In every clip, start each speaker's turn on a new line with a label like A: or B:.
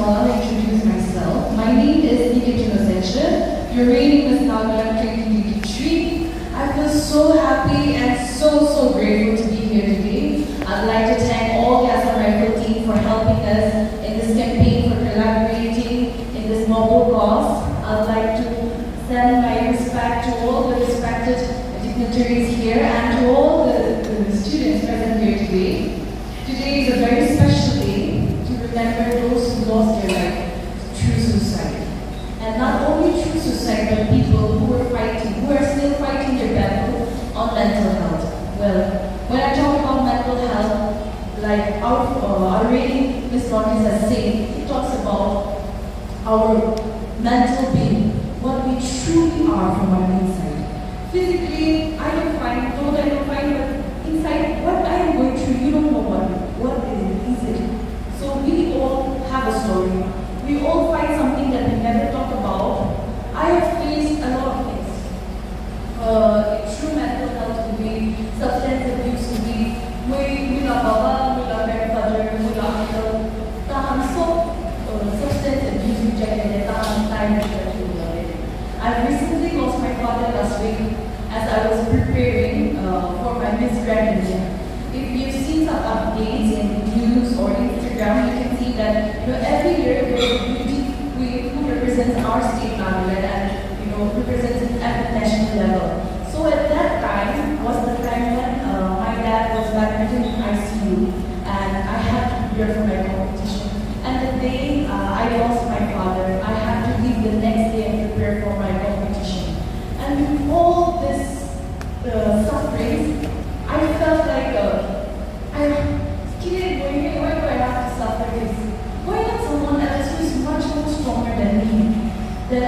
A: all, I'll introduce myself. My name is Neiketuno Sechü. Your rating is Nagaland 2023. I feel so happy and so grateful to be here today. I'd like to thank all the Assam Rifle team for helping us in this campaign, for collaborating in this noble cause. I'd like to send my respect to all the respected dignitaries here and to all the students present here today. Today is a very special day to remember those who lost their life through suicide. And not only through suicide, but people who are still fighting their battle on mental health. Well, when I talk about mental health, like our rating, Ms. Norris has said, it talks about our mental being, what we truly are from our inside. Physically, I don't find, but inside, what I am going through, you don't know what is it. So we all have a story. We all find something that we never talk about. I have faced a lot of things. True mental health could be, substance abuse could be, mula baba, mula grandfather, mula uncle. Substance abuse rejected, I recently lost my father last week as I was preparing for my Miss Grand India. If you've seen some updates in news or Instagram, you can see that every year there's a beauty queen who represents our state Nagaland and represents it at the national level. So at that time was the time when my dad was badminton in ICU and I had to prepare for my competition. And the day I lost my father, I had to leave the next day and prepare for my competition. And with all this suffering, I felt like why do I have to suffer this? Why not someone else who is much more stronger than me? Then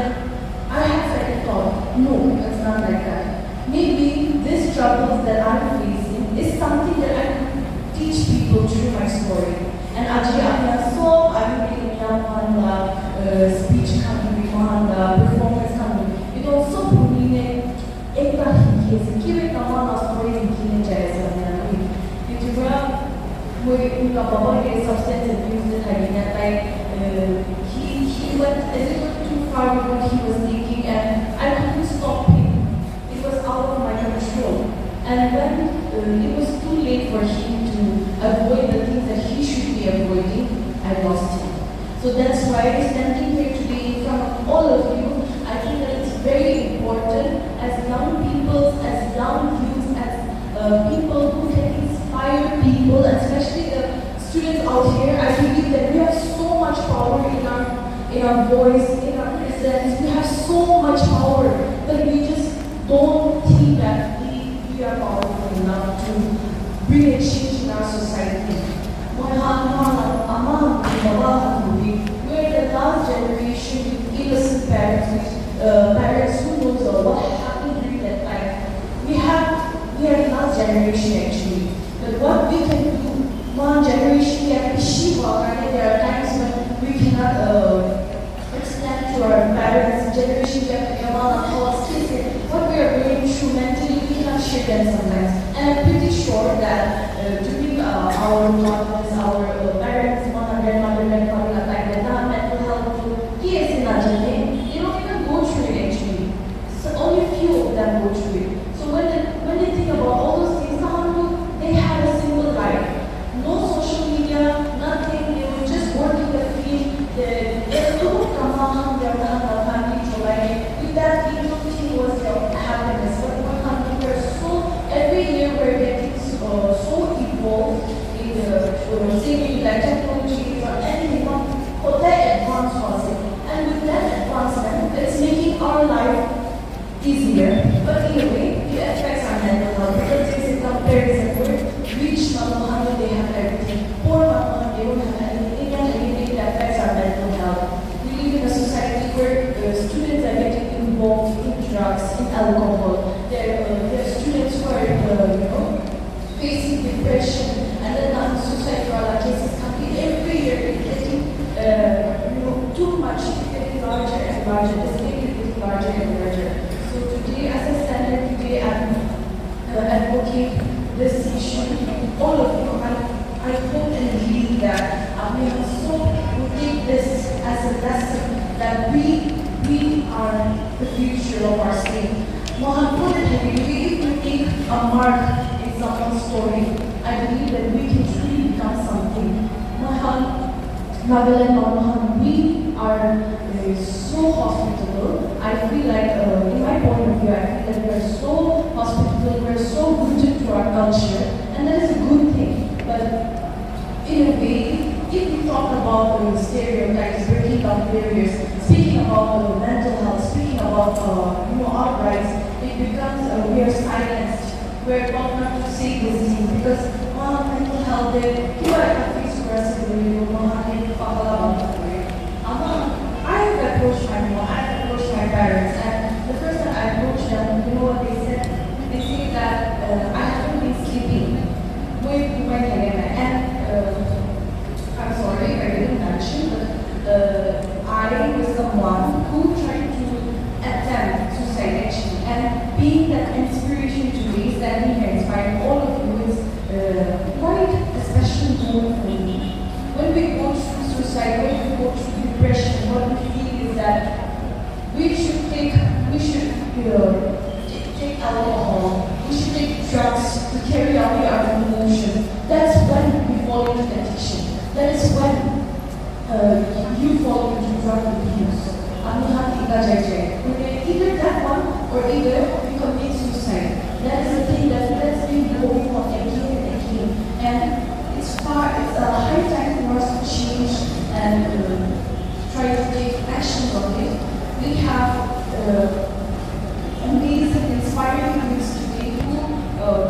A: I had second thought, no, it's not like that. Maybe these struggles that I'm facing is something that I could teach people through my story. And Ajay so I'm reading speech coming, performance coming. So brilliant. Substance abuse he went a little too far with what he was thinking and I couldn't stop him. It was out of my control. And when it was too late for him to avoid the things that he should be avoiding, I lost him. So that's why standing here today in front of all of you, I think that it's very important as young people, as young youth, as people who can inspire people, especially the students out here. I believe that we have so much power in our voice, in our presence. We have so much power, but we just don't think that we are powerful enough to bring a change in our society. We're the last generation with innocent parents, parents who knows what happened during that time. We are the last generation actually. But what we can do, one generation can be Shiva, and there are times when we cannot extend to our parents, generation can be what we are going through mentally, we cannot share them sometimes. And I'm pretty sure that during our mothers, our parents, grandmother, mental health, they don't even go through it actually. So only few of them go through it. So when they think about all those things, they had a single life. No social media, nothing, they were just working the field. With that little thing was their happiness. But every year we're getting so evolved in the same elected a mark in someone's story, I believe that we can truly become something. Nagaland, we are so hospitable. I feel like, in my point of view, I feel that we are so hospitable, we are so rooted to our culture, and that is a good thing. But in a way, if we talk about stereotypes, breaking down barriers, speaking about mental health, speaking about our rights, it becomes we are silenced. We're taught not to say this thing because mental health, you are at face aggressive, I have approached my mom, I have approached my parents, and the first time I approached them, you know what they said? They say that I haven't been sleeping. And I'm sorry if I didn't mention, but I was someone who tried to attempt suicide actually. And being that inspiration today, standing here inspiring all of you is quite a special moment for me. When we go through suicide, when we go through depression, what we feel is that we should take alcohol, we should take drugs to carry away our emotions. That's when we fall into addiction. That is when you fall into drug abuse. Either that one or either you commit suicide. That is the thing that's been going on again and again. And it's a high time for us to change and try to take action on it. We have amazing, inspiring youths today who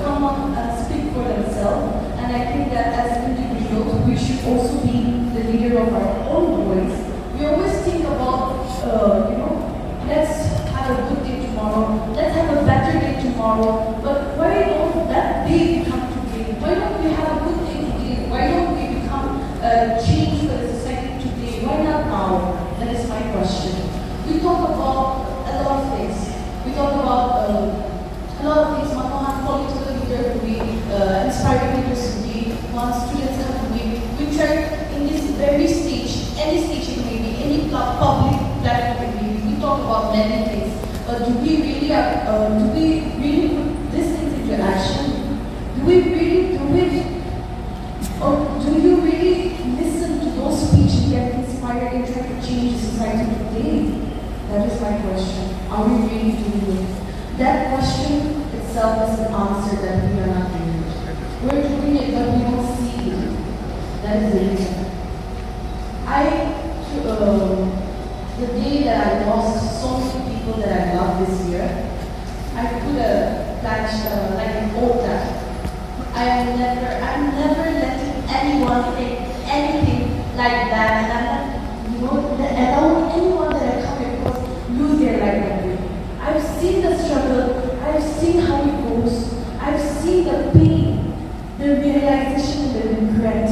A: come up and speak for themselves. And I think that as individuals, we should also be the leader of our own voice. We always think about, let's have a good day tomorrow, let's have a better day tomorrow. But why don't that day become today? Why don't we have a good day today? Why don't we become change for the society today? Why not now? That is my question. We talk about a lot of things. We talk about a lot of things. Political leader to be inspiring leaders to be, students have to be. We try in this very stage, any stage it may be, any public platform it may be. We talk about many things, but do we really put these things into action? Do we really do it, or do you really listen to those speeches and get inspired and try to change the society today? That is my question. Are we really doing it? That question itself is an answer that we are not doing it. We're doing it, but we don't see it. That is the reason. The day that I lost so many people that I love this year, I put a pledge, like an oath that I'm never letting anyone think anything like that, and I'm not, allowing anyone that I come across lose their life that way. I've seen the struggle, I've seen how it goes, I've seen the pain, the realization, the regret.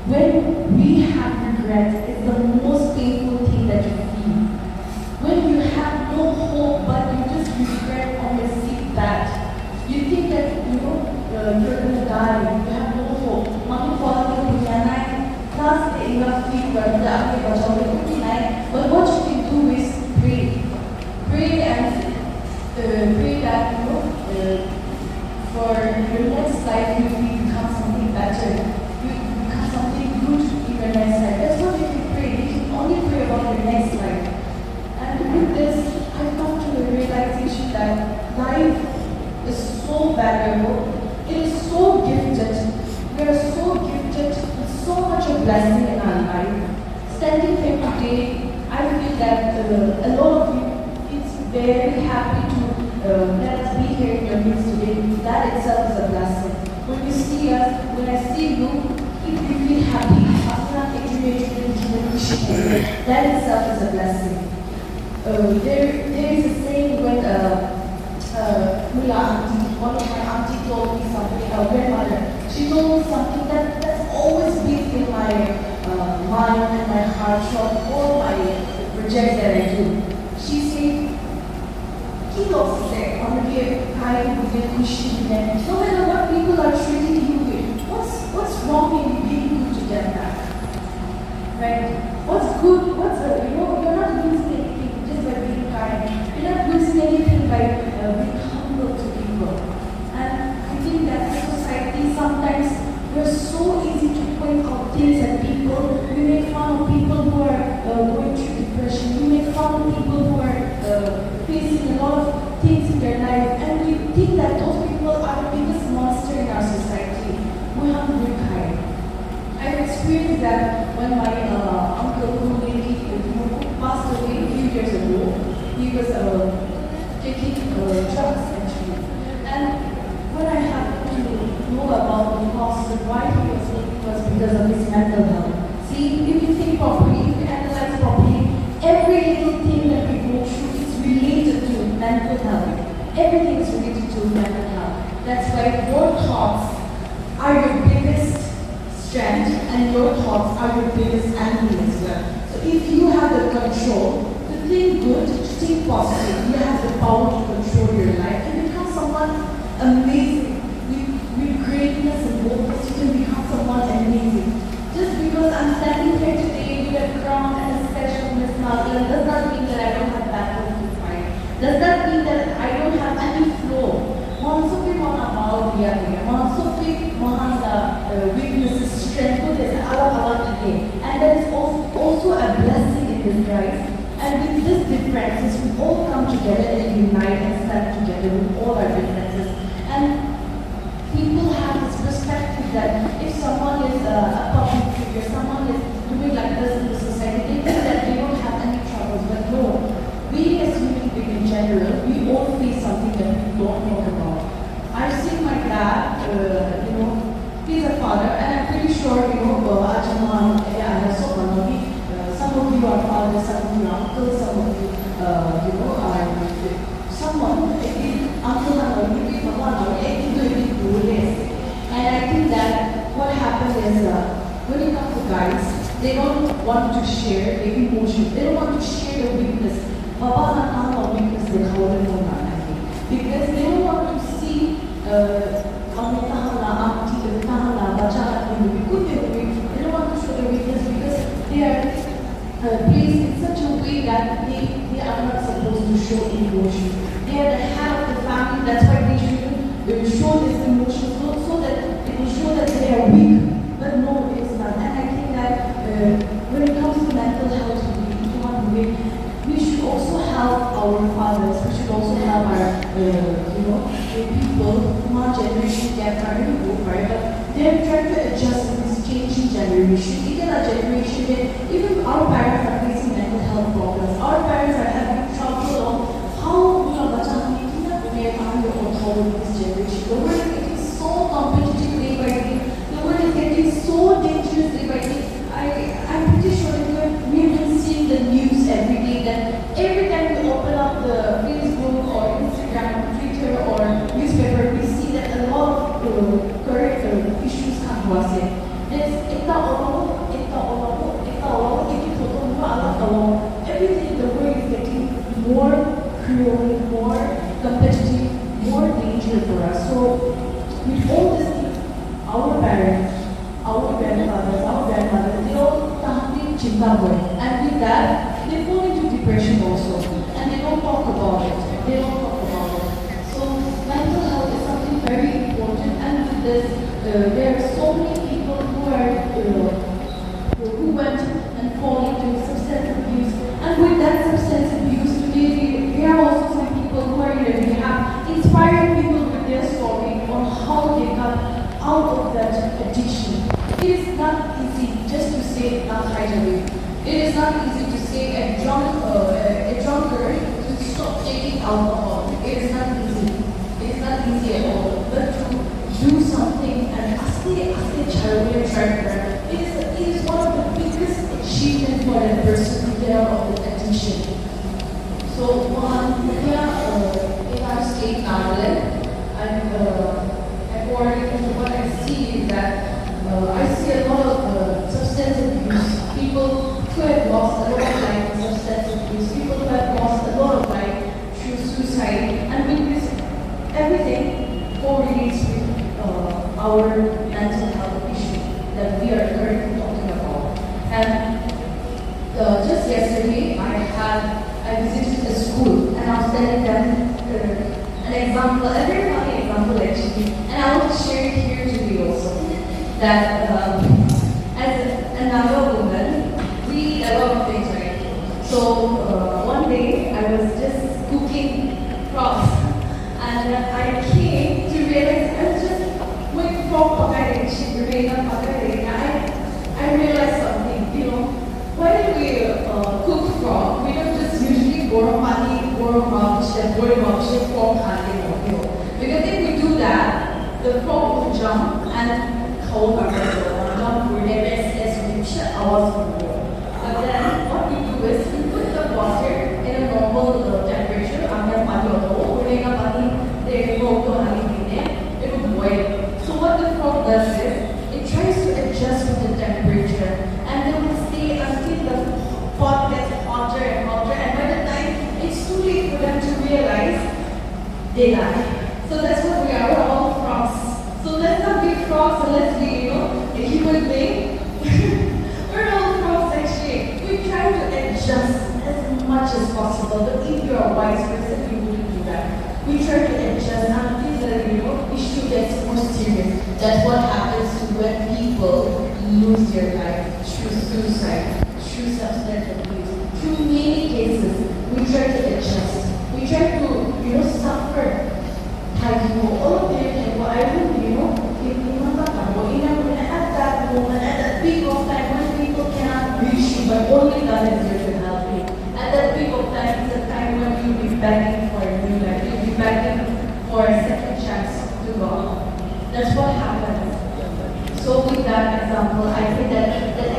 A: When we have regret, it's the most painful thing that you feel. When you have no hope, but you just regret on your sick bed. You think that, you're going to die, you have no hope. But what you can do is pray. Pray and pray that, for your next life you become something better. You become something good in your next life. That's what you can pray. You can only pray about your next life. And with this, I've come to the realization that life is so valuable. It is so gifted. We are so gifted with so much of blessing in our life. Standing here today, I feel that a lot of you, it's very happy to let us be here in your midst today. That itself is a blessing. When you see us, when I see you, if you feel happy, that itself is a blessing. There is a saying when Mula auntie, one of my auntie told me something, our grandmother, she told me something that's always been in my mind and my heart throughout all my projects that I do. She said, no matter what people are treating you with, what's wrong in being good to them back? Right? What's good? You're not losing anything just by being kind. You're not losing anything by being humble to people. And think that those people are the biggest monster in our society. We have to be kind. I've experienced that when my uncle who passed away a few years ago. He was taking drugs actually. And when I happened to know about the cause of why he was taking was because of his mental health. See, if you think properly, if you analyze properly, every little thing that we go through is related to mental health. Everything is related to mental health. That's why your thoughts are your biggest strength and your thoughts are your biggest enemy as well. So if you have the control to think good, to think positive, you have the power to control your life and become someone amazing. With greatness and boldness, you can become someone amazing. Just because I'm standing here today with a crown and a statue of Miss Nagaland does not mean that I don't have battles to fight. Does that mean that I don't have any flow? Monsopi mana mau dia dia. Monsopi mana weaknesses, strength, goodness, Allah today. And that is also a blessing in disguise. And with these differences, we all come together and unite and stand together with all our differences. And people have this perspective that if someone is a public figure, someone is doing like this in the society, they think that they don't have any troubles. But no, we as human beings in general, we all face something that we don't talk about. I've seen my dad, he's a father, and I'm pretty sure, some of you are fathers, some of you are uncles, some of you, are someone, uncle, and I think that what happens is when it comes to guys, they don't want to share their emotions. They don't want to share their weakness. Weakness because they don't want to see they don't want to show their weakness because they are placed in such a way that they are not supposed to show emotion. They are the head of the family, that's why they should show this emotion so that they will show that they are weak. But no, it is not. And I think that when it comes to mental health, we should also help our fathers, we should also help our, the people, one generation gap, but they're trying to adjust in this changing generation. Even our generation, even our parents are facing mental health problems. Our parents are having trouble on how we are this generation. The world is getting so competitive day by day. The world is getting so dangerous day by day. I'm pretty sure that we've been seeing the news every day that every time we open up the Facebook or Instagram, Twitter or newspaper, we see that a lot of current issues come to us. Everything in the world is getting more cruel, more competitive, more dangerous for us. So with all this, our parents, our grandfathers, our grandmothers, they all can't chinta boy. And with that, they fall into depression also. And they don't talk about it. They don't talk about it. So mental health is something very important. And with this, there are so many people who are who went and fall into substance abuse. And with that substance abuse, today there are also some people who are in the rehab, inspiring people with their story on how they got out of that addiction. It is not easy just to say not right away. It is not easy to say a drunkard to stop taking alcohol. It is not easy. It is not easy at all. But to do something and it is one of the biggest achievements for a person to get out of the addiction. So in our state, Nagaland, and according to what I see is that I see a lot of substance abuse, people who have lost a lot of life in substance abuse, people who have lost a lot of life through suicide, and with this, everything correlates with our mental health issue that we are currently talking about. And just yesterday, I visited a school, and I was telling them an example, a very funny example actually, and I want to share it here today also. That as another woman, we eat a lot of things, right? So one day I was just cooking crops, And I came to realize I was just going from I realized something, when we cook frog, we don't just usually borrow money, borrow frog hunting. Because if we do that, the frog will jump and jump really as hours before. But then what we do is we put the water in a normal temperature, it will boil. So what the frog does is, it tries to adjust with the temperature, and they will stay until the pot gets hotter and hotter, and by the time it's too late for them to realize, they die. So that's what we are, we're all frogs. So let's not be frogs, and let's be, a human being. We're all frogs actually. We try to adjust as much as possible, but if you're a wise person, you wouldn't do that. We try to adjust until the issue gets more serious. That's what happens when people lose their life through suicide, through substance abuse. Through many cases, we try to adjust. We try to, suffer. All of them, I would, at that moment, at that peak of time when people cannot reach you, but only God is here to help you. At that peak of time, it's a time when you'll be begging for a new life. You'll be begging for a second chance to God. That's what happens. So with that example, I think that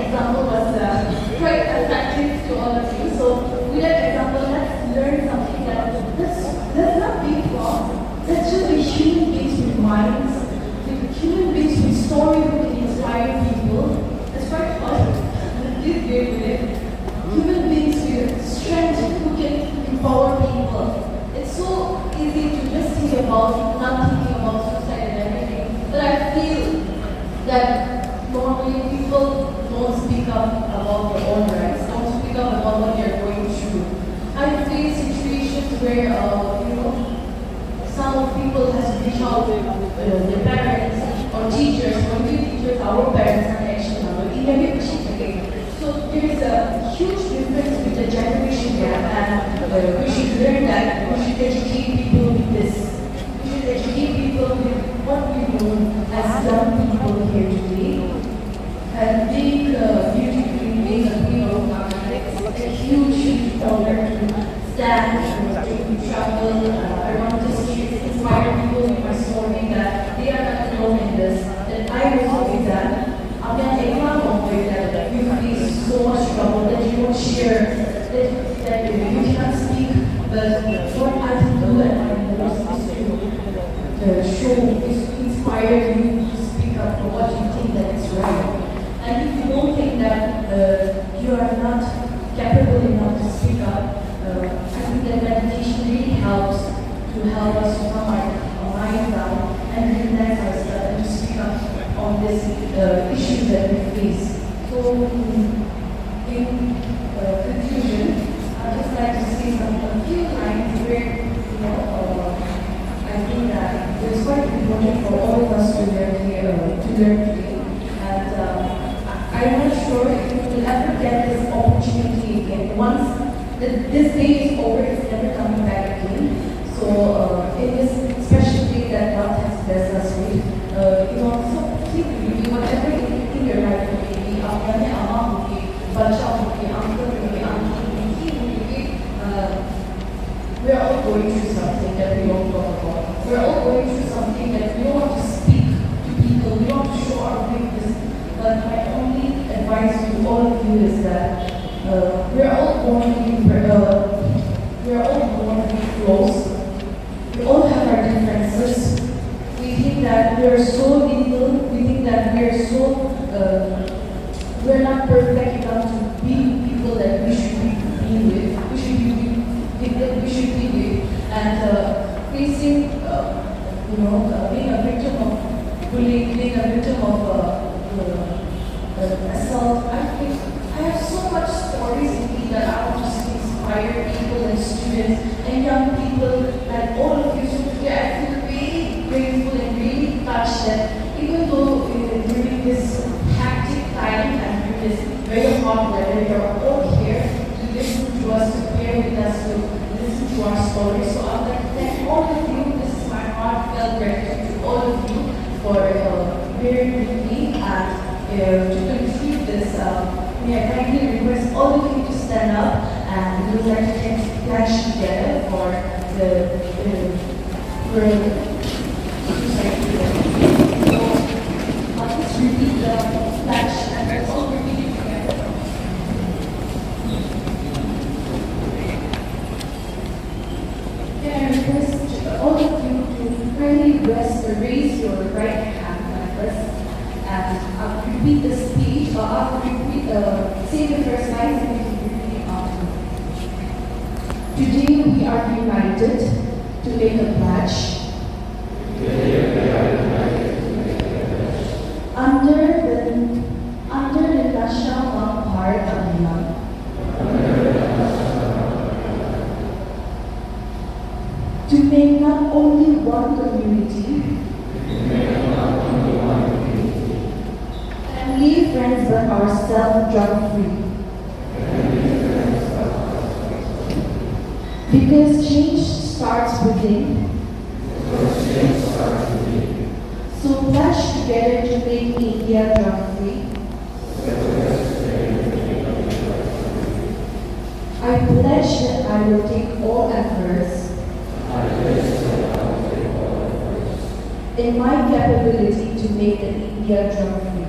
A: example was quite attractive to all of you. So with that example, let's learn something that let's not be frogs. Let's just be human beings with minds, with human beings with stories who can inspire people. That's quite fun. Please bear with it. Human beings with strength who can empower people. It's so easy to just think about, not thinking about suicide and everything. But I feel that normally people don't speak up about their own rights, don't speak up about what they're going through. I face situations where, some people has to reach out to their parents or teachers, or new teachers, our parents are actually so there is a huge difference with the generation gap, and we should learn that we should educate people with this. We should educate people with what we know as young people here today. And being being a queen of Nagaland, it's a huge honor to stand, to travel around the streets, inspire people with my story that they are not alone in this, that I was with them. That you face so much trouble that you don't share, that you cannot speak, but what I can do at my most is to inspire you to speak up for what you think that is right. And if you don't think that you are not capable enough to speak up, I think that meditation really helps to help us to calm our mind down and relax ourselves and to speak up on this issue that we face. So, in conclusion, I'd just like to say a few lines where, I think that it's quite important for all of us to learn here, to learn today. And I'm not sure if we will ever get this opportunity again. Once this day is over, it's never coming back again. So, in this special day that God has blessed us with, so keep reading whatever in your life. We're all going through something that we don't talk about. We're all going through something that we don't want to speak to people. We don't want to show our weakness. But my only advice to all of you is that we're all born to be close. We all have our differences. We think that we are so little. We think that we are so. We're not perfect enough to be people that we should be with. We should be with. And facing, being a victim of bullying, being a victim of assault. I have so much stories in me that I want to inspire people and students and young people, like all of you. So today I feel really grateful and really touched that even though during this hectic time and during this very hot weather, you're all here to listen to us, to bear with us, to listen to our stories. So I'd like to thank all of you. This is here with me to conclude this, we are kindly request all of you to stand up and we would like to take pledge together for let's repeat the pledge and let's all repeat it together. Can I request all of you to kindly raise your right hand like this, and I'll repeat the speech, or I'll say the first lines and you can repeat it after. Today we are united to make a pledge under the national Mampar Abilang to make not only one community and leave friends but ourselves drug free. Because change starts within. So pledge together to make India drug free. I pledge that I will take all efforts in my capability to make the India drug free.